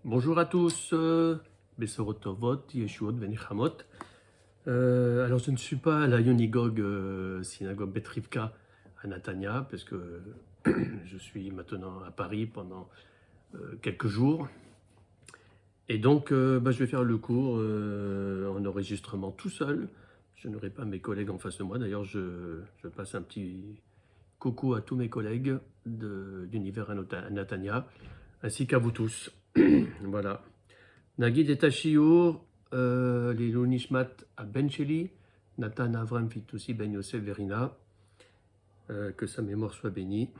Bonjour à tous, Besorot Tovot, Yeshuot Benichamot. Alors je ne suis pas à la Yonigog, synagogue Bet Rivka à Natania, parce que je suis maintenant à Paris pendant quelques jours. Et donc je vais faire le cours en enregistrement tout seul. Je n'aurai pas mes collègues en face de moi. D'ailleurs, je passe un petit coucou à tous mes collègues d'univers à Natania, ainsi qu'à vous tous. Voilà. Nagid et Tachiour, les Nishmat à Ben Sheli, Nathan Avram Fitoussi Ben Yosef Verina, que sa mémoire soit bénie,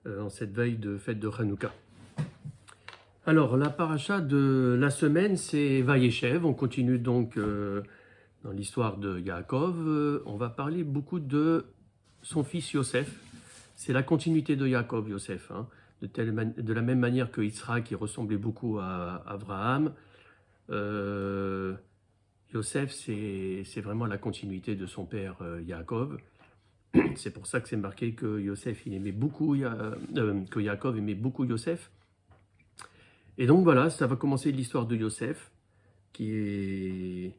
en cette veille de fête de Hanouka. Alors, la paracha de la semaine, c'est Vayeshev. On continue donc dans l'histoire de Yaakov. On va parler beaucoup de son fils Yosef. C'est la continuité de Yaakov, Yosef. Hein. De la même manière que Yitzhak, qui ressemblait beaucoup à Abraham. Yosef, c'est vraiment la continuité de son père Yaakov. C'est pour ça que c'est marqué que Yosef, il aimait beaucoup, que Yaakov aimait beaucoup Yosef. Et donc voilà, ça va commencer l'histoire de Yosef, qui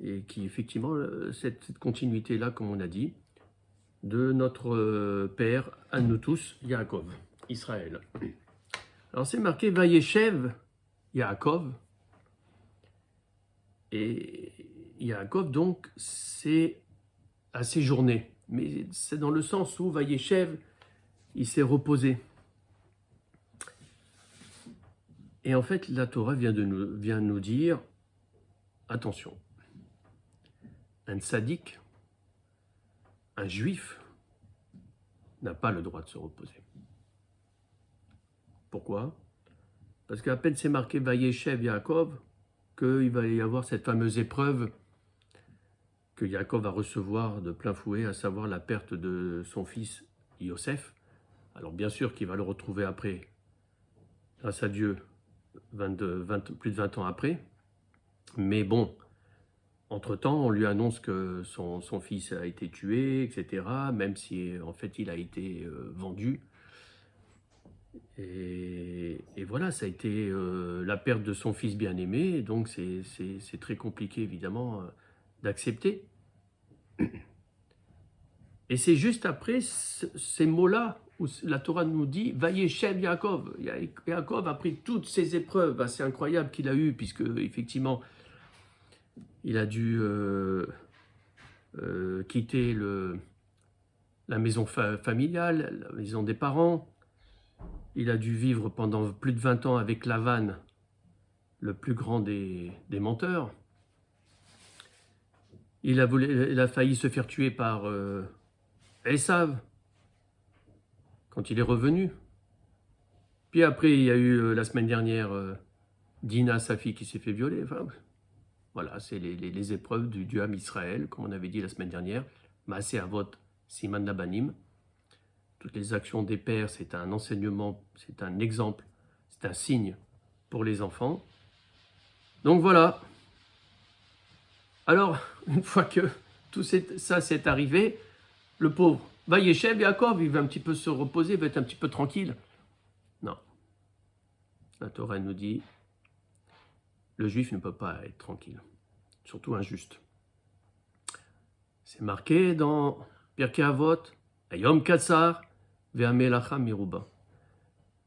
effectivement, cette continuité-là, comme on a dit, de notre père, à nous tous, Yaakov, Israël. Alors c'est marqué Vayeshev Yaakov. Et Yaakov, donc, c'est à séjourner. Mais c'est dans le sens où Vayeshev, il s'est reposé. Et en fait, la Torah vient nous dire, attention, un tzaddik, un juif, n'a pas le droit de se reposer. Pourquoi? Parce qu'à peine c'est marqué Vayeshev Yaakov, qu'il va y avoir cette fameuse épreuve que Yaakov va recevoir de plein fouet, à savoir la perte de son fils Yosef. Alors bien sûr qu'il va le retrouver après, grâce à Dieu, plus de 20 ans après. Mais bon, entre-temps, on lui annonce que son fils a été tué, etc. Même si en fait il a été vendu. Et voilà, ça a été la perte de son fils bien-aimé. Donc c'est très compliqué évidemment d'accepter. Et c'est juste après ces mots-là où la Torah nous dit Vayeshev Yaakov. Yaakov a pris toutes ces épreuves assez incroyables qu'il a eues, puisque effectivement il a dû quitter la maison familiale, la maison des parents. Il a dû vivre pendant plus de 20 ans avec Lavan, le plus grand des menteurs. Il a failli se faire tuer par Esav, quand il est revenu. Puis après, il y a eu la semaine dernière Dina, sa fille, qui s'est fait violer. Enfin, voilà, c'est les épreuves du âme Israël, comme on avait dit la semaine dernière. Maaseh Avot, Siman Labanim. Toutes les actions des pères, c'est un enseignement, c'est un exemple, c'est un signe pour les enfants. Donc voilà. Alors, une fois que tout ça s'est arrivé, le pauvre Vayeshev Yaakov, il va un petit peu se reposer, il va être un petit peu tranquille. Non. La Torah nous dit, le juif ne peut pas être tranquille, surtout injuste. C'est marqué dans Pirkei Avot, Yom Katsar, Ve'amelacha Miruba.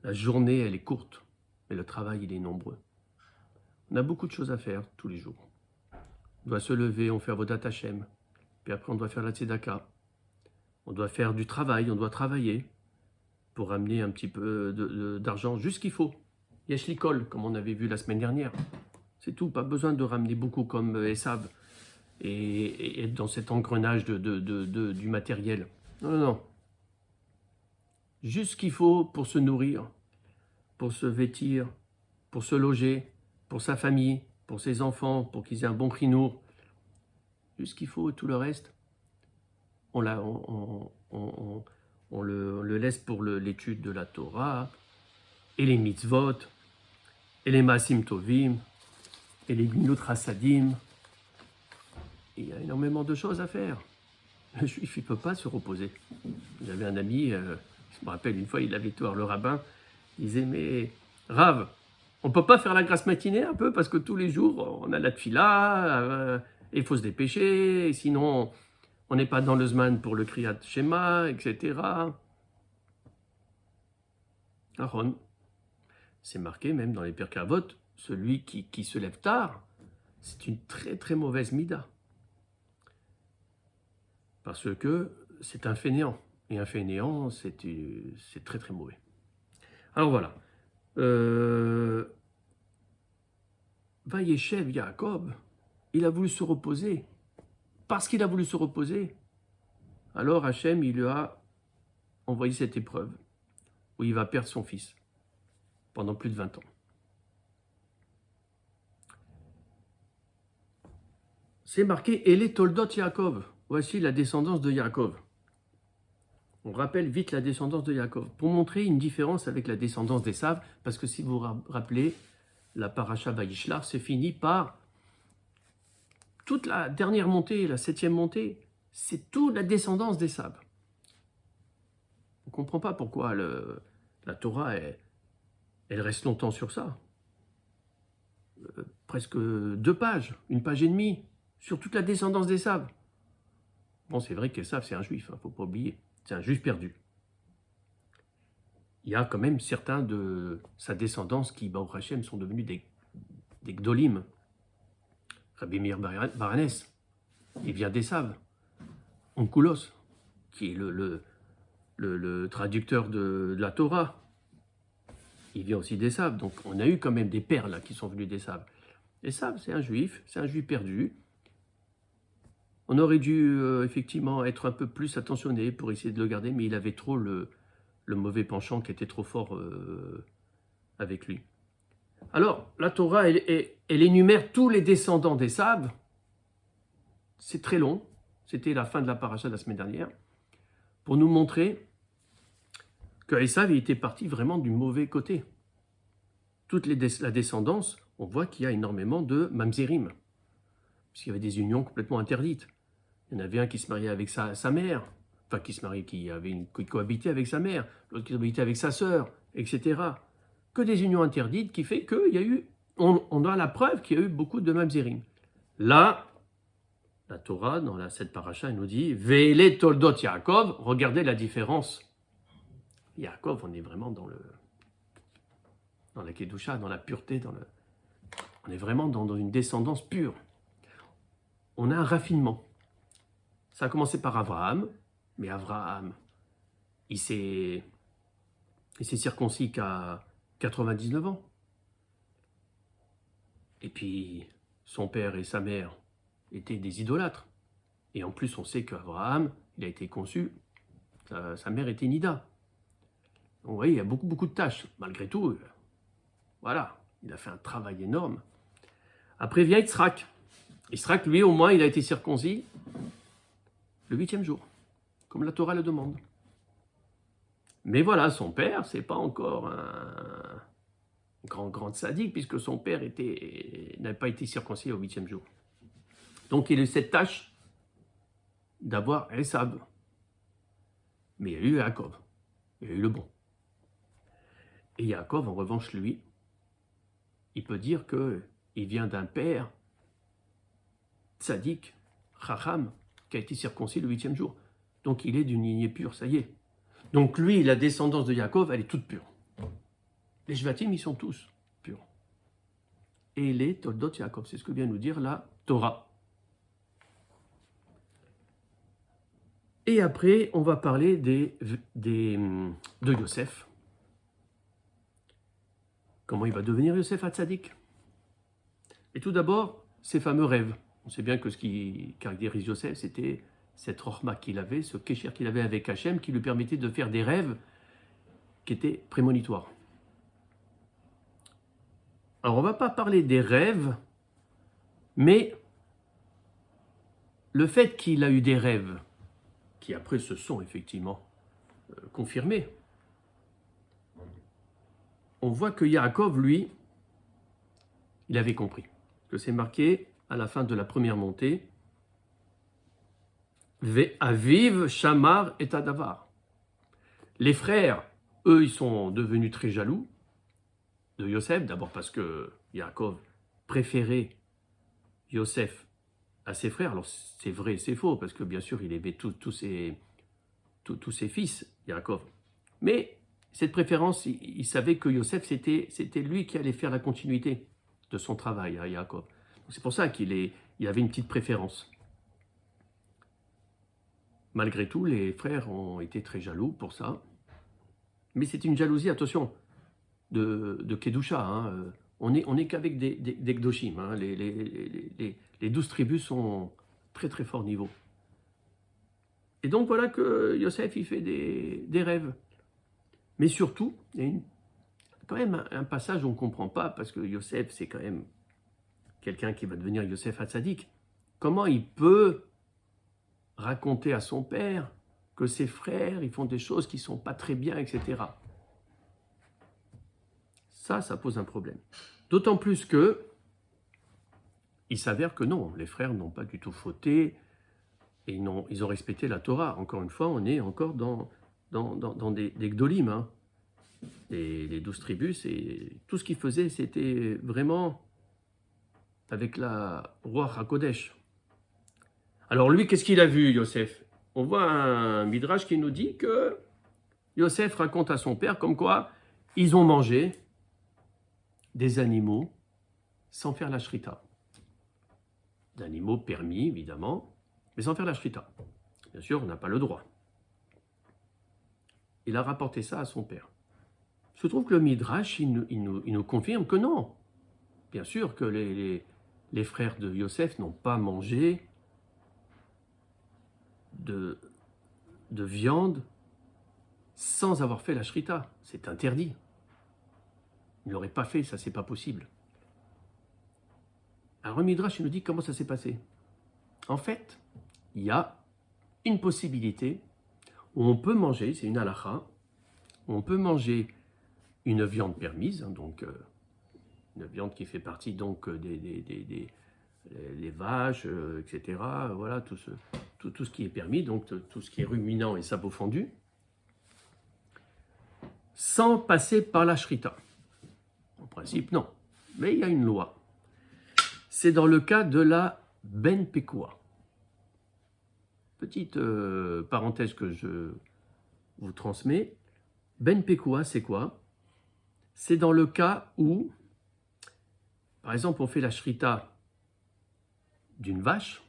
La journée, elle est courte, mais le travail, il est nombreux. On a beaucoup de choses à faire tous les jours. On doit se lever, on fait Avodat Hashem, puis après on doit faire la Tzedaka. On doit faire du travail, on doit travailler pour amener un petit peu d'argent, juste ce qu'il faut. Yesh likol, comme on avait vu la semaine dernière. C'est tout, pas besoin de ramener beaucoup comme Esav et être dans cet engrenage du matériel. Non, non, non. Juste ce qu'il faut pour se nourrir, pour se vêtir, pour se loger, pour sa famille, pour ses enfants, pour qu'ils aient un bon chinour. Juste ce qu'il faut, et tout le reste, on le laisse pour l'étude de la Torah, et les mitzvot, et les maasim tovim, et les gmilut chassadim. Il y a énormément de choses à faire. Le juif, il ne peut pas se reposer. J'avais un ami, je me rappelle une fois, il avait été voir le rabbin, il disait, mais Rav, On ne peut pas faire la grasse matinée un peu parce que tous les jours, on a la tfila, et il faut se dépêcher, et sinon on n'est pas dans le zman pour le kriyat shema, etc. Aaron, c'est marqué même dans les Pirkei Avot, celui qui se lève tard, c'est une très très mauvaise mida. Parce que c'est un fainéant. Et un fainéant, c'est très très mauvais. Alors voilà. Vayeshev Yaakov, il a voulu se reposer. Parce qu'il a voulu se reposer, alors Hachem, il lui a envoyé cette épreuve où il va perdre son fils pendant plus de 20 ans. C'est marqué Ele Toldot Yaakov. Voici la descendance de Yaakov. On rappelle vite la descendance de Yaakov pour montrer une différence avec la descendance d'Esav, parce que si vous vous rappelez, la paracha Vayishlach c'est fini par toute la dernière montée, la 7e montée, c'est toute la descendance d'Esav. On ne comprend pas pourquoi la Torah, elle reste longtemps sur ça. Presque 2 pages, 1 page et demie, sur toute la descendance d'Esav. Bon, c'est vrai qu'Esav, c'est un juif, il ne faut pas oublier. C'est un juif perdu. Il y a quand même certains de sa descendance qui, Baruch Hashem, sont devenus des gdolim. Rabbi Meir Baranes, il vient d'Esav. Onkulos, qui est le traducteur de la Torah, il vient aussi d'Esav. Donc on a eu quand même des pères là qui sont venus d'Esav. Esav, c'est un juif perdu. On aurait dû effectivement être un peu plus attentionné pour essayer de le garder, mais il avait trop le mauvais penchant qui était trop fort avec lui. Alors, la Torah, elle énumère tous les descendants d'Esav. C'est très long. C'était la fin de la paracha de la semaine dernière. Pour nous montrer que Esav était parti vraiment du mauvais côté. La descendance, on voit qu'il y a énormément de mamzerim. Parce qu'il y avait des unions complètement interdites. Il y en avait un qui se mariait avec sa mère, enfin qui cohabitait avec sa mère, l'autre qui cohabitait avec sa sœur, etc. Que des unions interdites qui fait qu'il y a eu, on a la preuve qu'il y a eu beaucoup de mamzerim. Là, la Torah, dans cette paracha, elle nous dit « Ve'ele toldot Yaakov », regardez la différence. Yaakov, on est vraiment dans la kedusha, dans la pureté, on est vraiment dans une descendance pure. On a un raffinement. Ça a commencé par Abraham, mais Abraham, il s'est circoncis qu'à 99 ans. Et puis, son père et sa mère étaient des idolâtres. Et en plus, on sait qu'Abraham, il a été conçu, sa mère était Nida. Donc, vous voyez, il y a beaucoup de tâches. Malgré tout, voilà, il a fait un travail énorme. Après vient Yitzhak. Yitzhak, lui, au moins, il a été circoncis le 8e jour, comme la Torah le demande. Mais voilà, son père, c'est pas encore un grand sadique, puisque son père n'avait pas été circoncis au 8e jour. Donc il a eu cette tâche d'avoir Esav. Mais il y a eu Yaakov, il y a eu le bon. Et Yaakov, en revanche, lui, il peut dire qu'il vient d'un père sadique, Chacham, qui a été circoncis le 8e jour. Donc il est d'une lignée pure, ça y est. Donc lui, la descendance de Yaakov, elle est toute pure. Les Shvatim, ils sont tous purs. Et les Toldot Yaakov, c'est ce que vient nous dire la Torah. Et après, on va parler de Yosef. Comment il va devenir Yosef Hatzadik. Et tout d'abord, ses fameux rêves. On sait bien que ce qui caractérise Yosef, c'était cette rochma qu'il avait, ce kécher qu'il avait avec Hachem, qui lui permettait de faire des rêves qui étaient prémonitoires. Alors, on ne va pas parler des rêves, mais le fait qu'il a eu des rêves, qui après se sont effectivement confirmés, on voit que Yaakov, lui, il avait compris. Que c'est marqué à la fin de la première montée, Ve'aviv, Shamar et Tadavar. Les frères, eux, ils sont devenus très jaloux. de Yosef, d'abord parce que Yaakov préférait Yosef à ses frères. Alors c'est vrai et c'est faux, parce que bien sûr il aimait tous ses fils, Yaakov. Mais cette préférence, il savait que Yosef, c'était lui qui allait faire la continuité de son travail à Yaakov. C'est pour ça qu'il avait une petite préférence. Malgré tout, les frères ont été très jaloux pour ça. Mais c'est une jalousie, attention, de Kedusha. Hein. On est qu'avec des Gdoshim. Hein. Les 12 tribus sont très très fort niveau. Et donc voilà que Yosef, il fait des rêves. Mais surtout, il y a quand même un passage où on ne comprend pas, parce que Yosef, c'est quand même quelqu'un qui va devenir Yosef Hatzadik. Comment il peut raconter à son père que ses frères, ils font des choses qui ne sont pas très bien, etc. Ça pose un problème. D'autant plus que il s'avère que non, les frères n'ont pas du tout fauté, et ils ont respecté la Torah. Encore une fois, on est encore dans des Gdolim. Hein. Les 12 tribus, et tout ce qu'ils faisaient, c'était vraiment avec la roi HaKodesh. Alors lui, qu'est-ce qu'il a vu, Yosef? On voit un midrash qui nous dit que Yosef raconte à son père comme quoi ils ont mangé des animaux sans faire la shrita. D'animaux permis, évidemment, mais sans faire la shrita. Bien sûr, on n'a pas le droit. Il a rapporté ça à son père. Il se trouve que le midrash, il nous confirme que non. Bien sûr que les frères de Yosef n'ont pas mangé de viande sans avoir fait la shrita. C'est interdit. Ils ne l'auraient pas fait, ça c'est pas possible. Alors le midrash, il nous dit comment ça s'est passé. En fait, il y a une possibilité où on peut manger, c'est une halakha, où on peut manger une viande permise, hein, donc une viande qui fait partie donc des vaches, etc. Voilà, tout ce qui est permis, donc tout ce qui est ruminant et sabot fondu, sans passer par la shrita. En principe, non. Mais il y a une loi. C'est dans le cas de la ben pekua. Petite parenthèse que je vous transmets. Ben pekua, c'est quoi? C'est dans le cas où, par exemple, on fait la shrita d'une vache,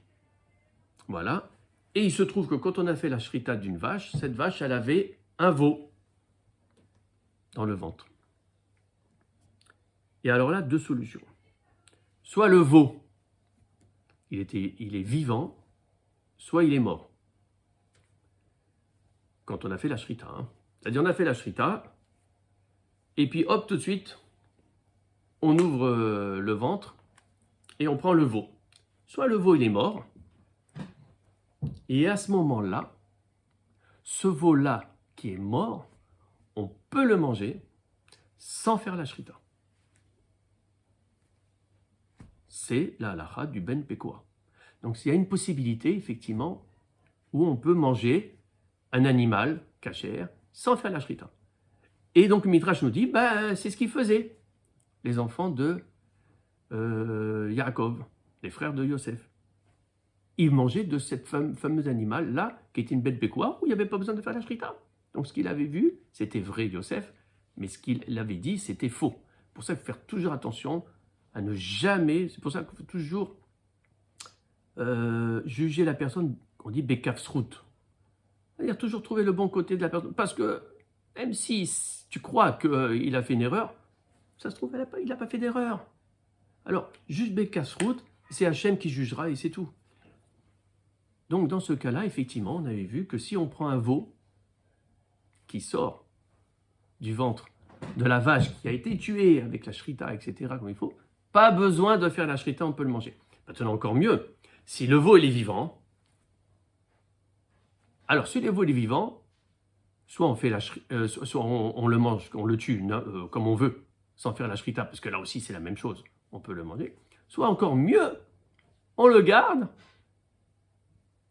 voilà, et il se trouve que quand on a fait la shrita d'une vache, cette vache, elle avait un veau dans le ventre. Et alors là, deux solutions. Soit le veau, il est vivant, soit il est mort. Quand on a fait la shrita. Hein. C'est-à-dire, on a fait la shrita, et puis hop, tout de suite, on ouvre le ventre, et on prend le veau. Soit le veau, il est mort, et à ce moment-là, ce veau-là qui est mort, on peut le manger sans faire la shrita. C'est la halakha du ben pekua. Donc il y a une possibilité, effectivement, où on peut manger un animal kasher sans faire la shrita. Et donc le Midrash nous dit, c'est ce qu'ils faisaient, les enfants de Yaakov, les frères de Yosef. Ils mangeaient de cette fameuse animal-là, qui était une ben pekua, où il n'y avait pas besoin de faire la shrita. Donc ce qu'il avait vu, c'était vrai Yosef, mais ce qu'il avait dit, c'était faux. Pour ça, il faut faire toujours attention à ne jamais, c'est pour ça qu'il faut toujours juger la personne, on dit bekafsrout. C'est-à-dire toujours trouver le bon côté de la personne. Parce que même si tu crois qu'il a fait une erreur, ça se trouve, il n'a pas fait d'erreur. Alors, juste bekafsrout, c'est Hachem qui jugera et c'est tout. Donc dans ce cas-là, effectivement, on avait vu que si on prend un veau qui sort du ventre de la vache qui a été tuée avec la shrita, etc., comme il faut, pas besoin de faire la shrita, on peut le manger. Maintenant, encore mieux, si le veau il est vivant, alors si le veau il est vivant, soit on fait soit on le mange, on le tue comme on veut, sans faire la shrita, parce que là aussi c'est la même chose, on peut le manger. Soit encore mieux, on le garde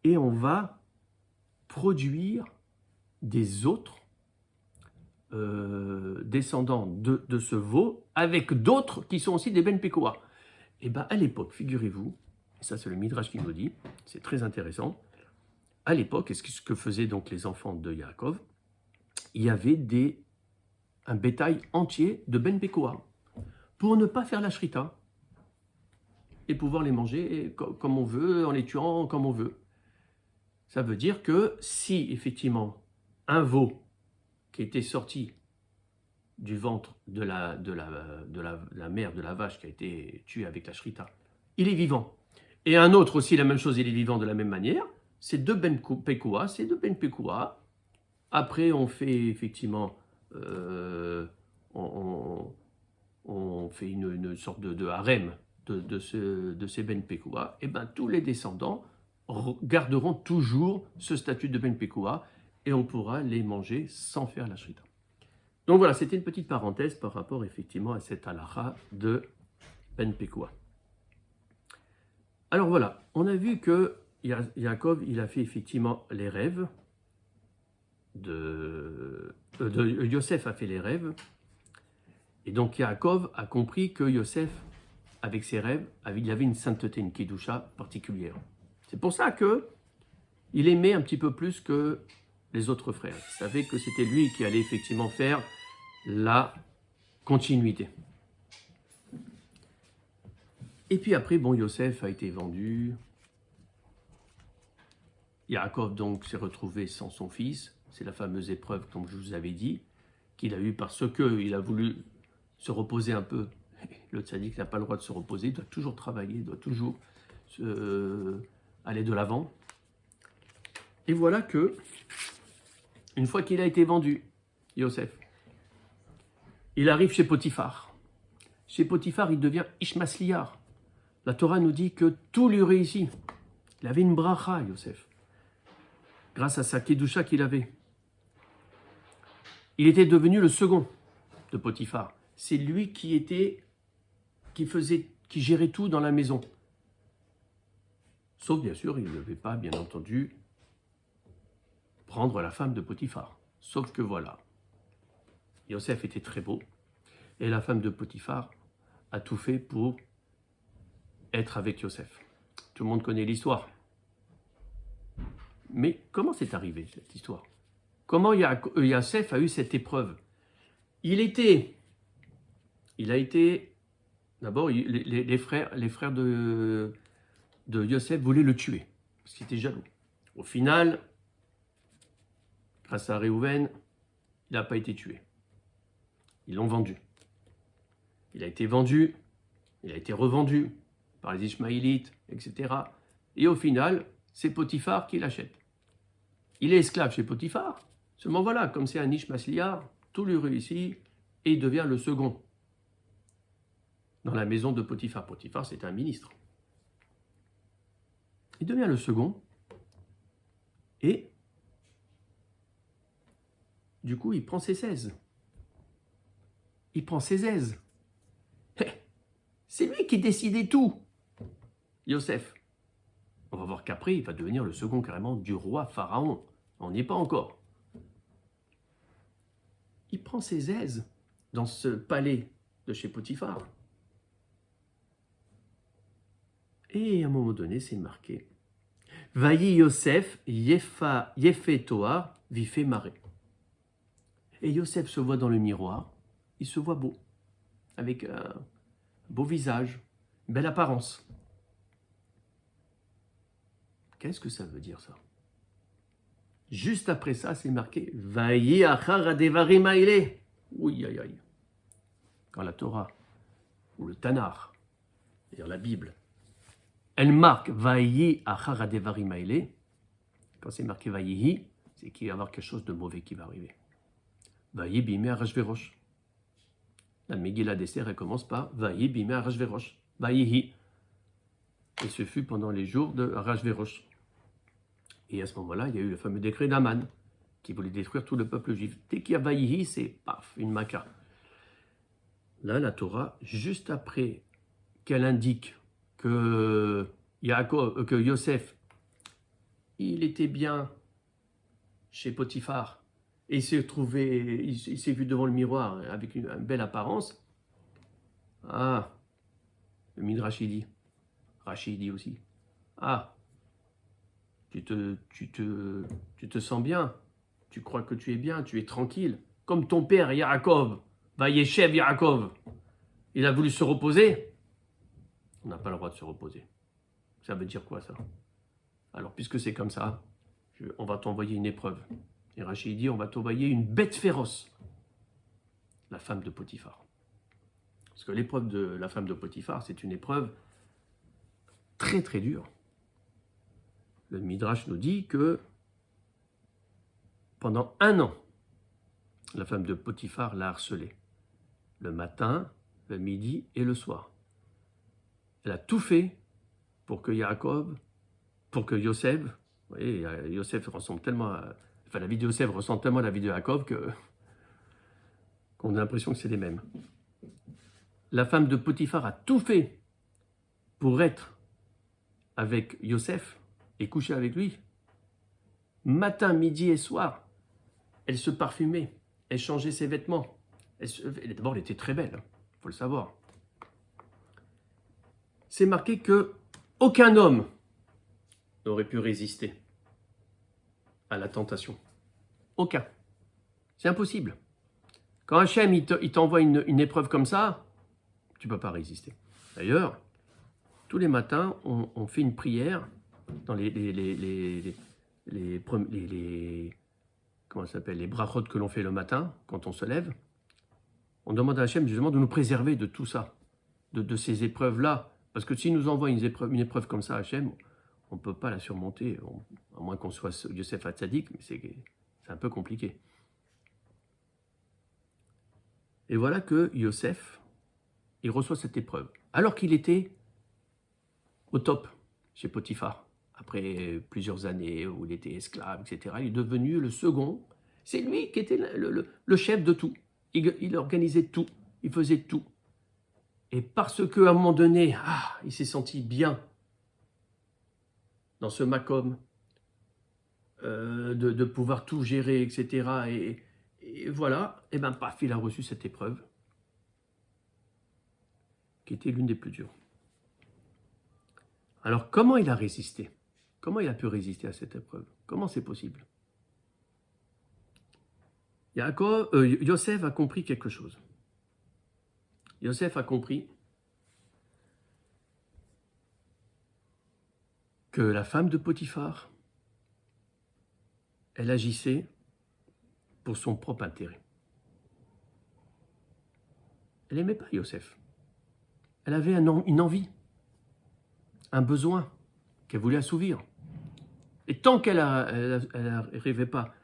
et on va produire des autres descendants de ce veau avec d'autres qui sont aussi des Ben Pekoa. Et bien, à l'époque, figurez-vous, et ça c'est le Midrash qui nous dit, c'est très intéressant, à l'époque, ce que faisaient donc les enfants de Yaakov, il y avait un bétail entier de Ben Pekoa pour ne pas faire la shrita et pouvoir les manger comme on veut, en les tuant comme on veut. Ça veut dire que si effectivement un veau qui était sorti du ventre de la mère de la vache qui a été tuée avec la shrita, il est vivant. Et un autre aussi, la même chose, il est vivant de la même manière. C'est deux Ben Pekoa, c'est deux Ben Pekoa. Après, on fait effectivement, on fait une sorte de harem de ces Ben Pekoa. Et bien, tous les descendants garderont toujours ce statut de Ben Pekoa et on pourra les manger sans faire la shrita. Donc voilà, c'était une petite parenthèse par rapport effectivement à cette halakha de Ben Pekoa. Alors voilà, on a vu que Yaakov, il a fait effectivement les rêves, Yosef a fait les rêves, et donc Yaakov a compris que Yosef, avec ses rêves, il avait une sainteté, une kedusha particulière. C'est pour ça que il aimait un petit peu plus que les autres frères. Il savait que c'était lui qui allait effectivement faire la continuité. Et puis après, bon, Yosef a été vendu. Yaakov donc s'est retrouvé sans son fils. C'est la fameuse épreuve, comme je vous avais dit, qu'il a eue parce qu'il a voulu se reposer un peu. Le tzaddik n'a pas le droit de se reposer, il doit toujours travailler, il doit toujours aller de l'avant. Et voilà que, une fois qu'il a été vendu, Yosef, il arrive chez Potiphar. Chez Potiphar, il devient Ishmasliar. La Torah nous dit que tout lui réussit. Il avait une bracha, Yosef, grâce à sa kedusha qu'il avait. Il était devenu le second de Potiphar. C'est lui qui gérait tout dans la maison. Sauf, bien sûr, il ne devait pas, bien entendu, prendre la femme de Potiphar. Sauf que voilà, Yosef était très beau, et la femme de Potiphar a tout fait pour être avec Yosef. Tout le monde connaît l'histoire. Mais comment c'est arrivé, cette histoire? Comment Yosef a eu cette épreuve? Il a été, d'abord, les frères de Yosef voulaient le tuer, parce qu'il était jaloux. Au final, grâce à Réhouven, il n'a pas été tué. Ils l'ont vendu. Il a été vendu, il a été revendu par les Ishmaélites, etc. Et au final, c'est Potiphar qui l'achète. Il est esclave chez Potiphar. Seulement voilà, comme c'est un Ishmasliar, tout lui réussit et il devient le second dans la maison de Potiphar. Potiphar, c'est un ministre. Il devient le second et du coup, il prend ses 16. Il prend ses aises. C'est lui qui décidait tout, Yosef. On va voir qu'après, il va devenir le second carrément du roi Pharaon. On n'y est pas encore. Il prend ses aises dans ce palais de chez Potiphar. Et à un moment donné, c'est marqué Vayi Yosef Yefe Toar Vife Mare. Et Yosef se voit dans le miroir, il se voit beau, avec un beau visage, une belle apparence. Qu'est-ce que ça veut dire ça? Juste après ça, c'est marqué Vayi Achar Adevarim Haile. Oui, aïe, aïe. Quand la Torah, ou le Tanakh, c'est-à-dire la Bible, elle marque Vayi Achar Adevarim Haile, quand c'est marqué Vayihi, c'est qu'il va y avoir quelque chose de mauvais qui va arriver. Vayi Bimei Arashverosh. La Megillah d'Esther, elle commence par Vayi Bimei Arashverosh. Vayihi. Et ce fut pendant les jours de Arashverosh. Et à ce moment-là, il y a eu le fameux décret d'Aman qui voulait détruire tout le peuple juif. Dès qu'il y a Vayihi, c'est paf, une maca. Là, la Torah, juste après qu'elle indique que Yosef, il était bien chez Potiphar et il s'est trouvé, il s'est vu devant le miroir avec une belle apparence. Ah, le Midrash il dit, Rachid dit aussi, ah, tu te sens bien, tu crois que tu es bien, tu es tranquille, comme ton père Yaakov, Vayeshev Yaakov, il a voulu se reposer. On n'a pas le droit de se reposer. Ça veut dire quoi ça? Alors puisque c'est comme ça, on va t'envoyer une épreuve. Et Rachid dit, on va t'envoyer une bête féroce, la femme de Potiphar. Parce que l'épreuve de la femme de Potiphar, c'est une épreuve très très dure. Le Midrash nous dit que pendant 1 an, la femme de Potiphar l'a harcelé. Le matin, le midi et le soir. Elle a tout fait pour que Yaakov, pour que Yosef, vous voyez, Yosef ressemble tellement à, enfin la vie de Yosef ressemble tellement à la vie de Yaakov qu'on a l'impression que c'est les mêmes. La femme de Potiphar a tout fait pour être avec Yosef et coucher avec lui. Matin, midi et soir, elle se parfumait, elle changeait ses vêtements. D'abord, elle était très belle, il faut le savoir. C'est marqué que aucun homme n'aurait pu résister à la tentation. Aucun. C'est impossible. Quand Hachem il t'envoie une épreuve comme ça, tu ne peux pas résister. D'ailleurs, tous les matins, on fait une prière dans comment ça s'appelle, les brachot que l'on fait le matin, quand on se lève. On demande à Hachem justement de nous préserver de tout ça, de ces épreuves-là. Parce que s'il nous envoie une épreuve comme ça, Hachem, on ne peut pas la surmonter, à moins qu'on soit Yosef Hatzadik, mais c'est un peu compliqué. Et voilà que Yosef, il reçoit cette épreuve, alors qu'il était au top chez Potiphar. Après plusieurs années où il était esclave, etc., il est devenu le second. C'est lui qui était le chef de tout. Il organisait tout, il faisait tout. Et parce qu'à un moment donné, il s'est senti bien dans ce makom, de pouvoir tout gérer, etc. Et voilà, et bien paf, il a reçu cette épreuve, qui était l'une des plus dures. Alors comment il a résisté? Comment il a pu résister à cette épreuve? Comment c'est possible? Yosef a compris quelque chose. Yosef a compris que la femme de Potiphar, elle agissait pour son propre intérêt. Elle n'aimait pas Yosef. Elle avait une envie, un besoin qu'elle voulait assouvir. Et tant qu'elle n'arrivait pas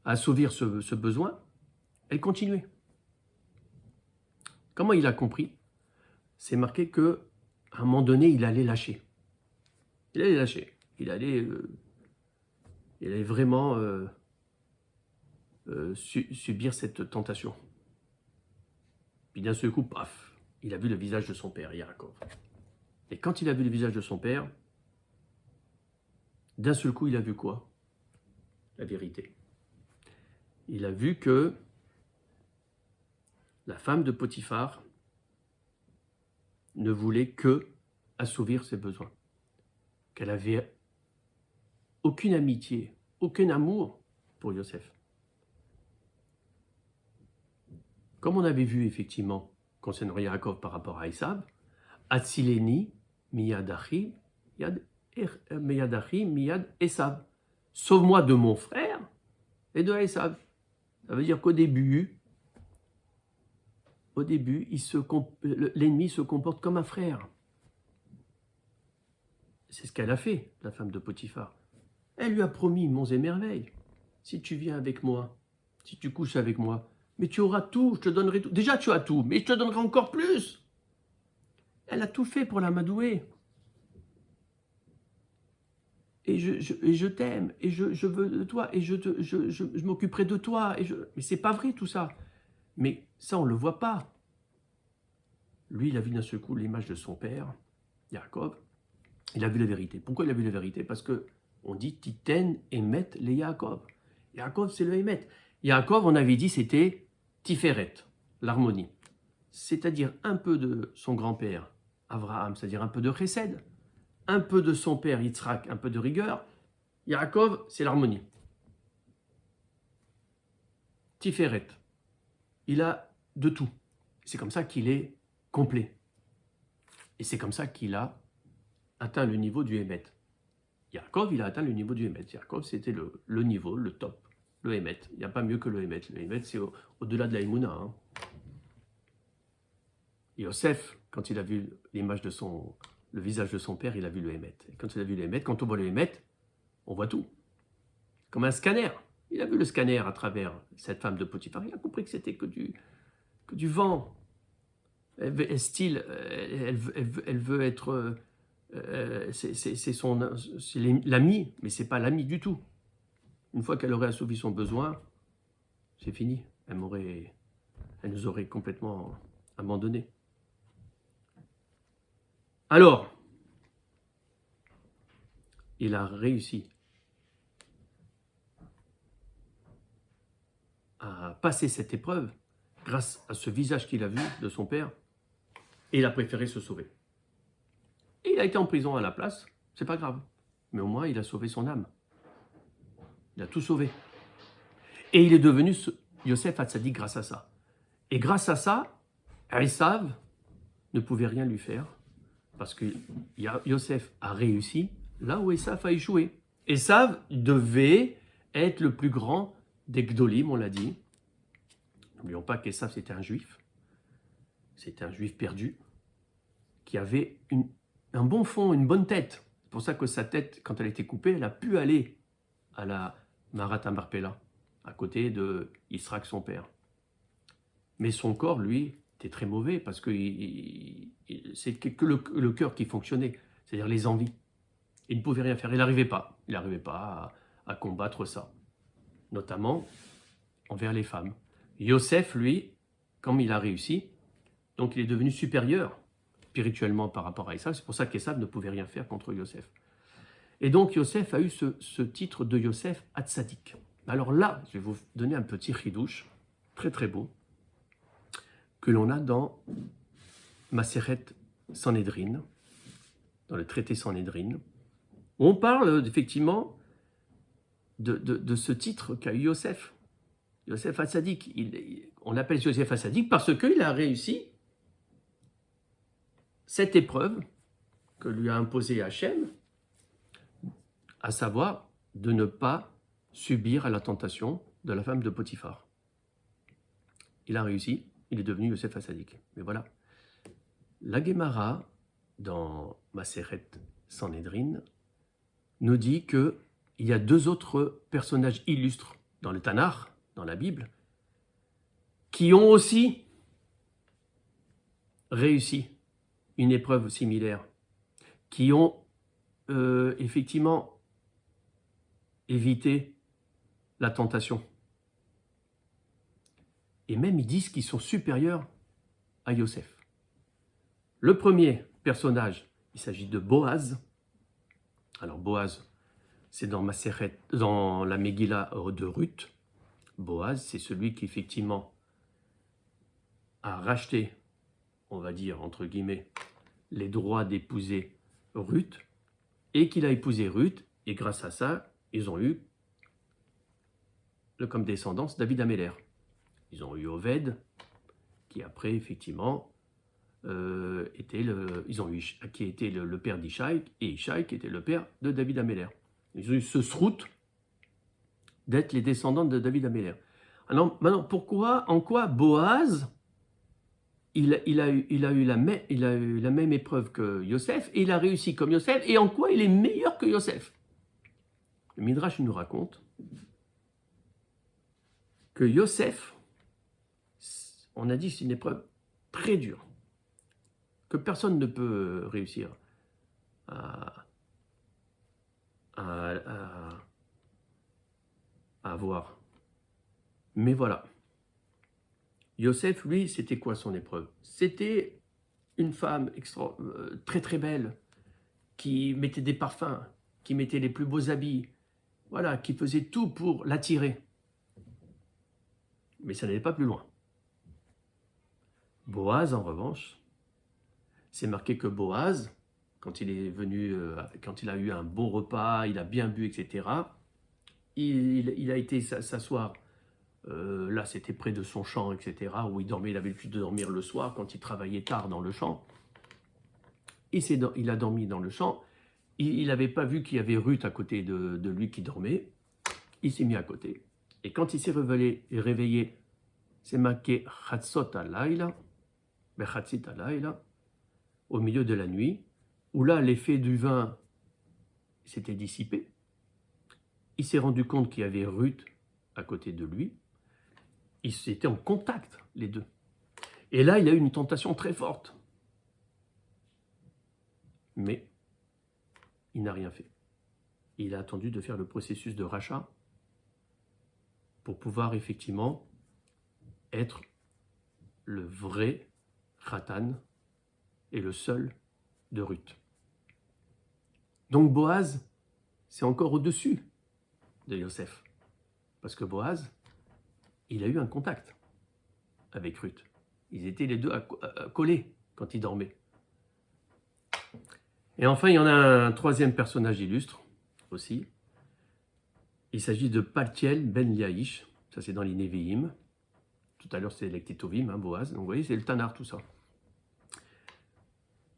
à assouvir ce besoin, elle continuait. Comment il a compris? C'est marqué qu'à un moment donné, il allait lâcher. Il allait lâcher. Il allait vraiment subir cette tentation. Puis d'un seul coup, paf, il a vu le visage de son père, Yaakov. Et quand il a vu le visage de son père, d'un seul coup, il a vu quoi? La vérité. Il a vu que la femme de Potiphar ne voulait que assouvir ses besoins. Qu'elle avait aucune amitié, aucun amour pour Yosef. Comme on avait vu effectivement concernant Yaakov par rapport à Esav, Atsileni miyadachi miyad Esav. Sauve-moi de mon frère et de Esav. Ça veut dire qu'au début, l'ennemi se comporte comme un frère. C'est ce qu'elle a fait, la femme de Potiphar. Elle lui a promis monts et merveilles. Si tu viens avec moi, si tu couches avec moi, mais tu auras tout, je te donnerai tout. Déjà, tu as tout, mais je te donnerai encore plus. Elle a tout fait pour l'amadouer. Et je t'aime, et je veux de toi, et je m'occuperai de toi. Mais c'est pas vrai tout ça. Mais ça, on ne le voit pas. Lui, il a vu d'un seul coup l'image de son père, Yaakov. Il a vu la vérité. Pourquoi il a vu la vérité? Parce que on dit Titen et Met les Yaakov. Yaakov, c'est le Hémet. Yaakov, on avait dit, c'était Tiferet, l'harmonie. C'est-à-dire un peu de son grand-père, Abraham, c'est-à-dire un peu de Chesed, un peu de son père, Yitzhak, un peu de rigueur. Yaakov, c'est l'harmonie. Tiferet, il a de tout. C'est comme ça qu'il est complet. Et c'est comme ça qu'il a atteint le niveau du Hémet. Yaakov, il a atteint le niveau du Hémet. Yaakov, c'était le niveau, le top, le Hémet. Il n'y a pas mieux que le Hémet. Le Hémet, c'est au-delà de la Emouna. Hein. Yosef, quand il a vu l'image de le visage de son père, il a vu le Hémet. Et quand il a vu le Hémet, quand on voit le Hémet, on voit tout. Comme un scanner. Il a vu le scanner à travers cette femme de Potiphar. Il a compris que c'était que du vent. Elle veut être... c'est l'ami, mais c'est pas l'ami du tout. Une fois qu'elle aurait assouvi son besoin, c'est fini. Elle nous aurait complètement abandonnés. Alors, il a réussi à passer cette épreuve grâce à ce visage qu'il a vu de son père, et il a préféré se sauver. Et il a été en prison à la place, c'est pas grave, mais au moins il a sauvé son âme. Il a tout sauvé. Et il est devenu Yosef Hatzadik grâce à ça. Et grâce à ça, Esav ne pouvait rien lui faire, parce que Yosef a réussi là où Esav a échoué. Esav devait être le plus grand des Gdolim, on l'a dit. N'oublions pas qu'Esav, c'était un juif. C'était un juif perdu, qui avait un bon fond, une bonne tête. C'est pour ça que sa tête, quand elle a été coupée, elle a pu aller à la Marat Marpella, à côté de Yitzhak, son père. Mais son corps, lui, était très mauvais, parce que c'est que le cœur qui fonctionnait, c'est-à-dire les envies. Il ne pouvait rien faire, il n'arrivait pas. Il n'arrivait pas à combattre ça, notamment envers les femmes. Yosef, lui, comme il a réussi, donc il est devenu supérieur spirituellement par rapport à Esav. C'est pour ça qu'Esav ne pouvait rien faire contre Yosef. Et donc Yosef a eu ce titre de Yosef Hatzadik. Alors là, je vais vous donner un petit chidouche, très très beau, que l'on a dans Maseret Sanhedrin, dans le traité Sanhedrin, où on parle effectivement de ce titre qu'a eu Yosef. Yosef Hatzadik. On l'appelle Yosef Hatzadik parce qu'il a réussi cette épreuve que lui a imposée Hachem, à savoir de ne pas subir à la tentation de la femme de Potiphar. Il a réussi, il est devenu Yosef Hatzadik. Mais voilà, la Gemara, dans Maseret Sanhedrin, nous dit qu'il y a deux autres personnages illustres dans le Tanakh, dans la Bible, qui ont aussi réussi une épreuve similaire, qui ont effectivement évité la tentation. Et même ils disent qu'ils sont supérieurs à Yosef. Le premier personnage, il s'agit de Boaz. Alors Boaz, c'est dans la Megillah de Ruth. Boaz, c'est celui qui effectivement a racheté, on va dire, entre guillemets, les droits d'épouser Ruth, et qu'il a épousé Ruth, et grâce à ça, ils ont eu, comme descendance, David Améler. Ils ont eu Oved, qui après, effectivement, qui était le père d'Ishaï, et Ishaï qui était le père de David Améler. Ils ont eu ce srout d'être les descendants de David Améler. Alors, maintenant, en quoi Boaz, il a eu la même épreuve que Yosef, et il a réussi comme Yosef, et en quoi il est meilleur que Yosef? Le Midrash nous raconte que Yosef, on a dit c'est une épreuve très dure, que personne ne peut réussir à avoir. Mais voilà. Yosef, lui, c'était quoi son épreuve? C'était une femme très très belle, qui mettait des parfums, qui mettait les plus beaux habits. voilà, qui faisait tout pour l'attirer. Mais ça n'allait pas plus loin. Boaz, en revanche, c'est marqué que Boaz, quand il est venu, quand il a eu un bon repas, il a bien bu, etc., il a été s'asseoir. Là, c'était près de son champ, etc., où il dormait. Il avait l'habitude de dormir le soir quand il travaillait tard dans le champ. Il a dormi dans le champ. Il n'avait pas vu qu'il y avait Ruth à côté de lui qui dormait. Il s'est mis à côté. Et quand il s'est réveillé, c'est marqué Chatzot alayla, Bechatzit alayla, au milieu de la nuit, où là, l'effet du vin s'était dissipé. Il s'est rendu compte qu'il y avait Ruth à côté de lui. Ils étaient en contact, les deux. Et là, il a eu une tentation très forte. Mais il n'a rien fait. Il a attendu de faire le processus de rachat pour pouvoir effectivement être le vrai Khatan et le seul de Ruth. Donc Boaz, c'est encore au-dessus de Yosef. Parce que Boaz, il a eu un contact avec Ruth. Ils étaient les deux collés quand ils dormaient. Et enfin, il y en a un troisième personnage illustre aussi. Il s'agit de Paltiel ben Yaïch. Ça, c'est dans les Nevi'im. Tout à l'heure, c'était les Ketovim, hein, Boaz. Donc, vous voyez, c'est le Tanar, tout ça.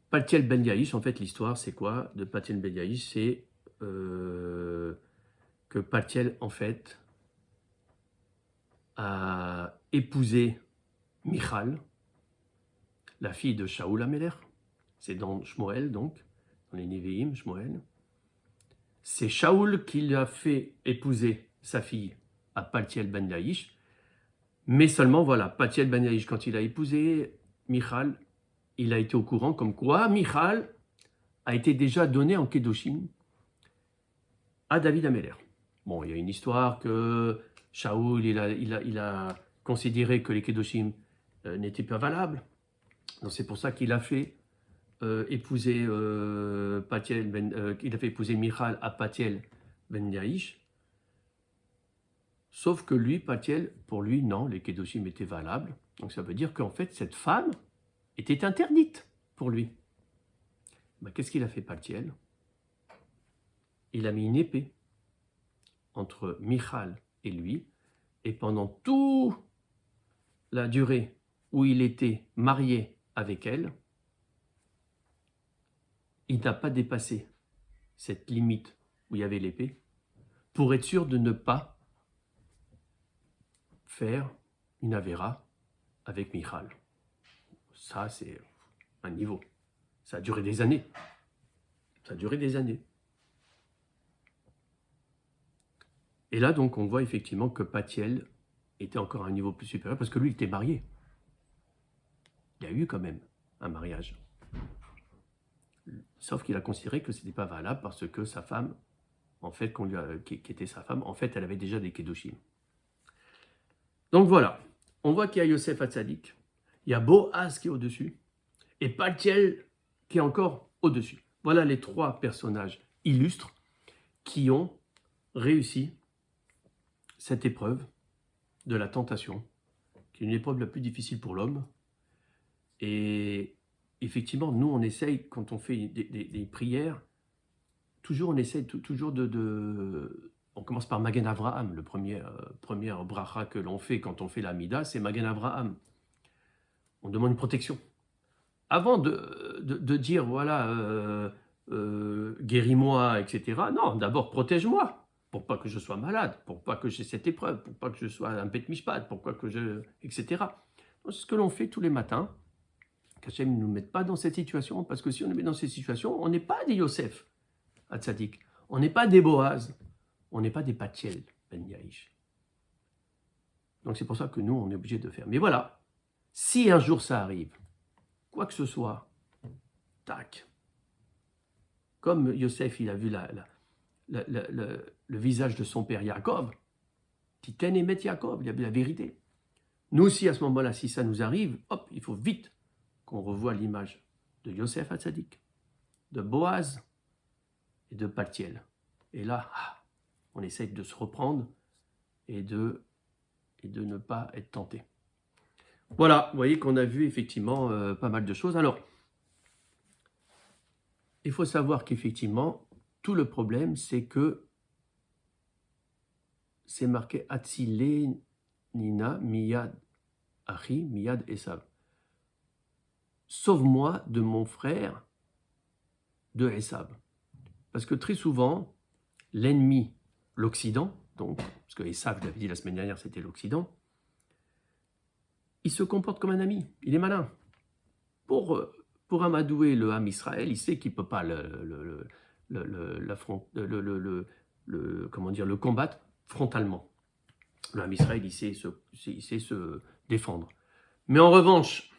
Paltiel ben Yaïch, en fait, l'histoire, c'est quoi de Paltiel ben Yaïch? C'est que Paltiel, en fait, a épousé Michal, la fille de Shaoul Améler. C'est dans Shmuel, donc, dans les Nevi'im, Shmuel. C'est Shaoul qui lui a fait épouser sa fille à Paltiel ben Yaïch. Mais seulement, voilà, Paltiel ben Yaïch, quand il a épousé Michal, il a été au courant comme quoi Michal a été déjà donné en Kedoshim à David Améler. Bon, il y a une histoire que Shaoul, il a considéré que les Kedoshim n'étaient pas valables. Donc c'est pour ça qu'il a fait épouser il a fait épouser Michal à Paltiel ben Yaïch. Sauf que lui, Paltiel, pour lui, non, les Kedoshim étaient valables. Donc ça veut dire qu'en fait, cette femme était interdite pour lui. Ben, qu'est-ce qu'il a fait, Paltiel? Il a mis une épée entre Michal et lui, et pendant toute la durée où il était marié avec elle, il n'a pas dépassé cette limite où il y avait l'épée, pour être sûr de ne pas faire une avéra avec Michal. Ça, c'est un niveau. Ça a duré des années. Ça a duré des années. Et là, donc, on voit effectivement que Paltiel était encore à un niveau plus supérieur, parce que lui, il était marié. Il y a eu quand même un mariage. Sauf qu'il a considéré que ce n'était pas valable parce que sa femme, en fait, qui était sa femme, en fait, elle avait déjà des Kedoshim. Donc voilà, on voit qu'il y a Yosef Hatzadik, il y a Boaz qui est au-dessus, et Paltiel qui est encore au-dessus. Voilà les trois personnages illustres qui ont réussi cette épreuve de la tentation, qui est une épreuve la plus difficile pour l'homme. Et effectivement, nous, on essaye, quand on fait des prières, toujours on essaye toujours on commence par Magen Avraham, le premier bracha que l'on fait quand on fait l'Amida, c'est Magen Avraham. On demande une protection. Avant de dire, voilà, guéris-moi, etc. Non, d'abord protège-moi, pour pas que je sois malade, pour pas que j'ai cette épreuve, pour pas que je sois un bet mishpat, pour pas que etc. Donc, c'est ce que l'on fait tous les matins. Qu'Hachem ne nous mette pas dans cette situation, parce que si on nous met dans cette situation, on n'est pas des Yosef Hatzadik, on n'est pas des Boaz, on n'est pas des Paltiel ben Yaïch. Donc c'est pour ça que nous, on est obligé de faire. Mais voilà, si un jour ça arrive, quoi que ce soit, tac, comme Yosef, il a vu le visage de son père Yaakov, Titen et Met Yaakov, il a vu la vérité. Nous aussi, à ce moment-là, si ça nous arrive, hop, il faut vite qu'on revoie l'image de Yosef Hatzadik, de Boaz et de Paltiel. Et là, on essaye de se reprendre et de ne pas être tenté. Voilà, vous voyez qu'on a vu effectivement pas mal de choses. Alors, il faut savoir qu'effectivement, tout le problème, c'est que c'est marqué Atzile Nina Miyad Achi Miyad Esav. Sauve-moi de mon frère de Esav. Parce que très souvent, l'ennemi, l'Occident, donc, parce que Esav, je l'avais dit la semaine dernière, c'était l'Occident, il se comporte comme un ami, il est malin. Pour amadouer le Ham Israël, il sait qu'il ne peut pas le combattre frontalement. Le Ham Israël, il sait se défendre. Mais en revanche,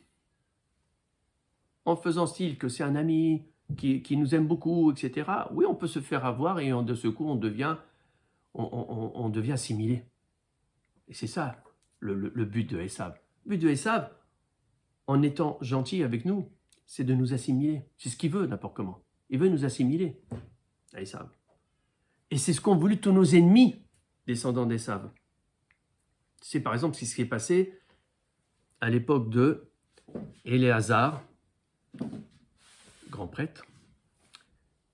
en faisant style que c'est un ami qui nous aime beaucoup, etc., oui, on peut se faire avoir et de ce coup, on devient assimilé. Et c'est ça le but de Esav. Le but de Esav, en étant gentil avec nous, c'est de nous assimiler. C'est ce qu'il veut, n'importe comment. Il veut nous assimiler, Esav. Et c'est ce qu'ont voulu tous nos ennemis, descendants d'Esav. C'est par exemple ce qui s'est passé à l'époque de Éléazar, grand prêtre,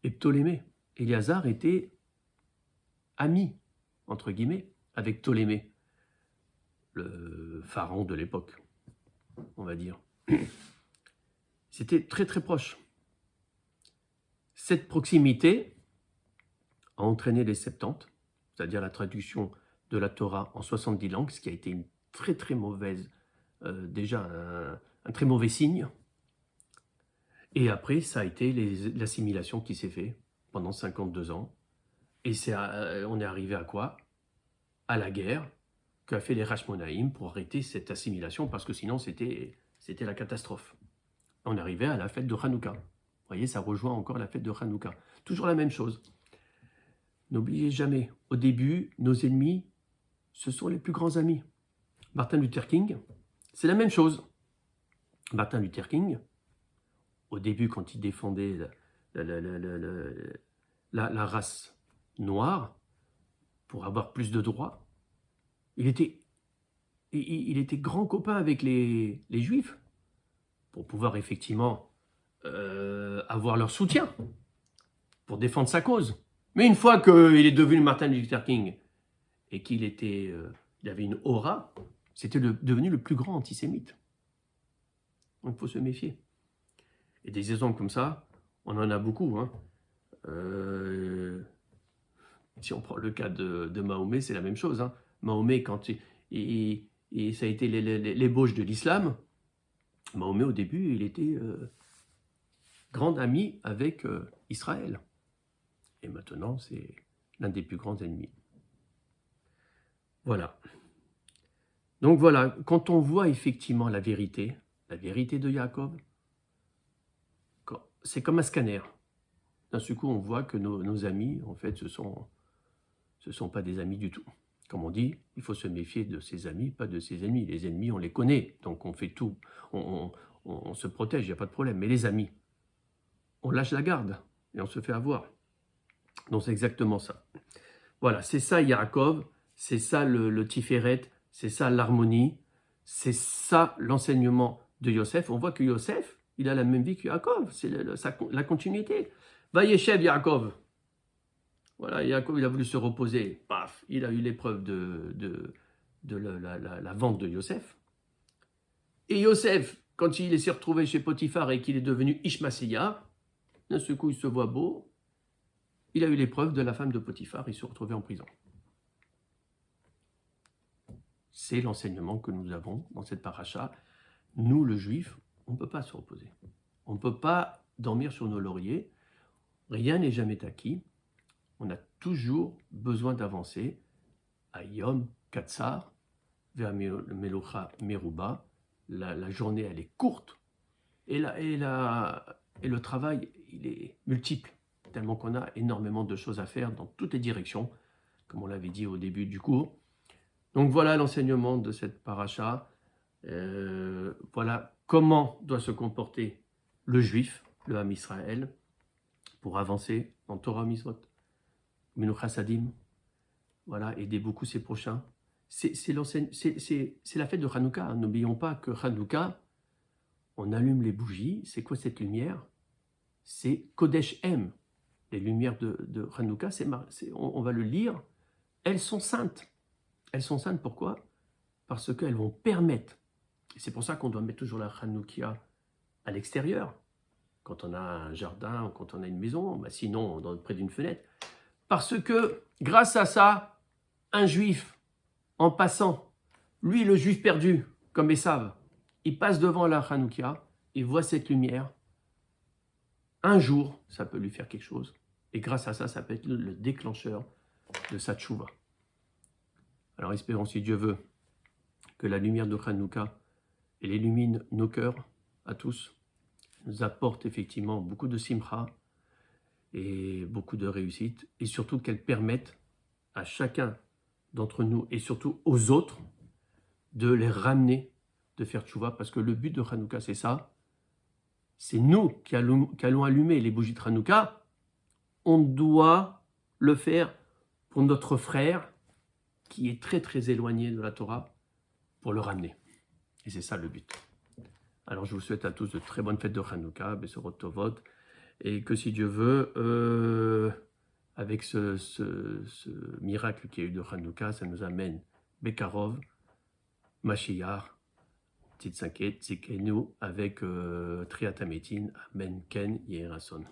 et Ptolémée. Éléazar était ami, entre guillemets, avec Ptolémée, le pharaon de l'époque, on va dire. C'était très très proche. Cette proximité a entraîné les Septante, c'est-à-dire la traduction de la Torah en 70 langues, ce qui a été une très très mauvaise, déjà un très mauvais signe. Et après, ça a été l'assimilation qui s'est faite pendant 52 ans. Et on est arrivé à quoi? À la guerre qu'a fait les Hashmonaïm pour arrêter cette assimilation, parce que sinon c'était la catastrophe. On est arrivé à la fête de Hanouka. Vous voyez, ça rejoint encore la fête de Hanouka. Toujours la même chose. N'oubliez jamais, au début, nos ennemis, ce sont les plus grands amis. Martin Luther King, c'est la même chose. Martin Luther King, au début, quand il défendait la race noire, pour avoir plus de droits, il était grand copain avec les Juifs, pour pouvoir effectivement avoir leur soutien, pour défendre sa cause. Mais une fois qu'il est devenu Martin Luther King, et qu'il avait une aura, c'était devenu le plus grand antisémite. Donc il faut se méfier. Et des exemples comme ça, on en a beaucoup. Hein. Si on prend le cas de Mahomet, c'est la même chose. Hein. Mahomet, quand ça a été l'ébauche de l'islam, Mahomet, au début, il était grand ami avec Israël. Et maintenant, c'est l'un des plus grands ennemis. Voilà. Donc voilà, quand on voit effectivement la vérité de Yaakov, c'est comme un scanner. D'un seul coup, on voit que nos amis, en fait, ce sont pas des amis du tout. Comme on dit, il faut se méfier de ses amis, pas de ses ennemis. Les ennemis, on les connaît, donc on fait tout, on se protège, il n'y a pas de problème. Mais les amis, on lâche la garde et on se fait avoir. Donc c'est exactement ça. Voilà, c'est ça Yaakov, c'est ça le Tiferet, c'est ça l'harmonie, c'est ça l'enseignement de Yosef. On voit que Yosef, il a la même vie que Yaakov, c'est la continuité. Vayeshev Yaakov. Voilà, Yaakov, il a voulu se reposer. Paf, il a eu l'épreuve de la vente de Yosef. Et Yosef, quand il s'est retrouvé chez Potiphar et qu'il est devenu Ishmaséia, d'un seul coup, il se voit beau. Il a eu l'épreuve de la femme de Potiphar, il s'est retrouvé en prison. C'est l'enseignement que nous avons dans cette paracha. Nous, le juif, on ne peut pas se reposer. On ne peut pas dormir sur nos lauriers. Rien n'est jamais acquis. On a toujours besoin d'avancer. Ayom, Katsar, vers Melocha, Meruba. La journée, elle est courte. Et le travail, il est multiple. Tellement qu'on a énormément de choses à faire dans toutes les directions, comme on l'avait dit au début du cours. Donc voilà l'enseignement de cette paracha. Voilà comment doit se comporter le juif, le Ham Israël, pour avancer dans Torah Mitzvot, Menucha Sadim, voilà, aider beaucoup ses prochains. C'est la fête de Hanouka. Hein. N'oublions pas que Hanouka, on allume les bougies. C'est quoi cette lumière? C'est Kodesh M. Les lumières de Hanouka, on va le lire. Elles sont saintes. Elles sont saintes pourquoi? Parce qu'elles vont permettre, et c'est pour ça qu'on doit mettre toujours la Hanoukia à l'extérieur, quand on a un jardin ou quand on a une maison, bah sinon près d'une fenêtre. Parce que grâce à ça, un juif, en passant, lui le juif perdu, comme Esav, il passe devant la Hanoukia, il voit cette lumière. Un jour, ça peut lui faire quelque chose. Et grâce à ça, ça peut être le déclencheur de sa tchouva. Alors espérons, si Dieu veut, que la lumière de Hanouka, elle illumine nos cœurs à tous, nous apporte effectivement beaucoup de simcha et beaucoup de réussite, et surtout qu'elle permette à chacun d'entre nous, et surtout aux autres, de les ramener, de faire tchouva, parce que le but de Hanouka, c'est ça. C'est nous qui allons allumer les bougies de Hanouka. On doit le faire pour notre frère qui est très très éloigné de la Torah, pour le ramener. Et c'est ça le but. Alors je vous souhaite à tous de très bonnes fêtes de Hanouka, Besorot Tovot, et que si Dieu veut, avec ce miracle qu'il y a eu de Hanouka, ça nous amène Bekarov, Mashiach, Tzidsaket, Tzikenu, avec Triatametin, Amen, Ken, Yeherason.